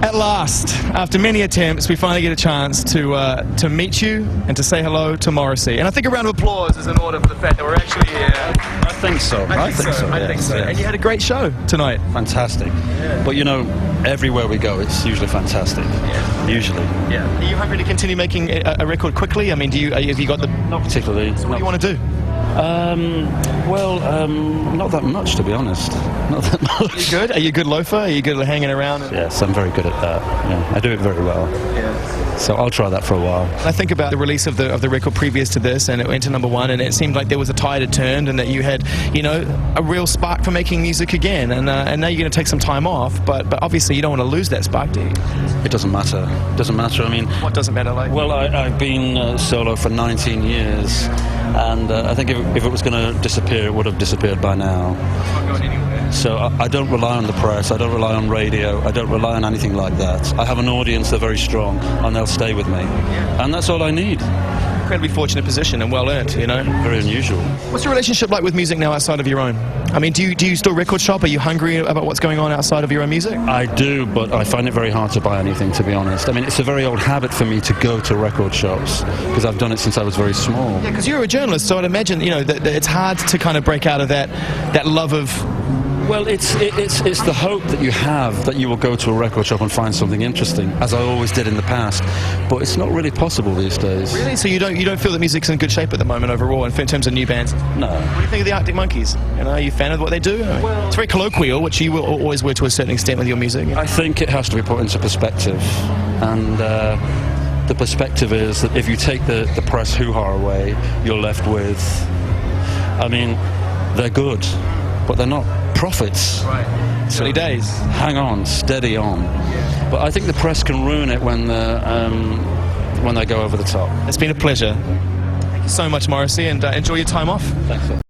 At last, after many attempts, we finally get a chance to meet you and to say hello to Morrissey. And I think a round of applause is in order for the fact that we're actually here. I think so. I think so. Yes. And you had a great show tonight. Fantastic. Yeah. But you know, everywhere we go, it's usually fantastic. Yeah. Usually. Yeah. Are you hungry to continue making a record quickly? I mean, have you got the... Not particularly. So what do you want to do? Not that much, to be honest. Not that much. Are you good? Are you a good loafer? Are you good at hanging around? Yes, I'm very good at that. Yeah, I do it very well. Yeah. So I'll try that for a while. I think about the release of the record previous to this, and it went to #1, and it seemed like there was a tide had turned, and that you had, you know, a real spark for making music again. And now you're going to take some time off, but obviously you don't want to lose that spark, do you? It doesn't matter. It doesn't matter. I mean, what doesn't matter? Like, well, I've been solo for 19 years, and I think if it was going to disappear, it would have disappeared by now. It's not going anywhere. So I don't rely on the press, I don't rely on radio, I don't rely on anything like that. I have an audience, they're very strong, and they'll stay with me. And that's all I need. Incredibly fortunate position and well earned, you know. Very unusual. What's your relationship like with music now outside of your own? I mean, do you still record shop? Are you hungry about what's going on outside of your own music? I do, but I find it very hard to buy anything, to be honest. I mean, it's a very old habit for me to go to record shops, because I've done it since I was very small. Yeah, because you're a journalist, so I'd imagine, you know, that it's hard to kind of break out of that love of... Well, it's the hope that you have that you will go to a record shop and find something interesting, as I always did in the past. But it's not really possible these days. Really? So you don't feel that music's in good shape at the moment overall, in terms of new bands? No. What do you think of the Arctic Monkeys? You know, are you a fan of what they do? I mean, well, it's very colloquial, which you will always were to a certain extent with your music. I think it has to be put into perspective, and the perspective is that if you take the press hoo-ha away, you're left with, I mean, they're good, but they're not prophets. Right. So early days. Hang on, steady on. Yeah. But I think the press can ruin it when they go over the top. It's been a pleasure. Thank you so much, Morrissey, and enjoy your time off. Thanks.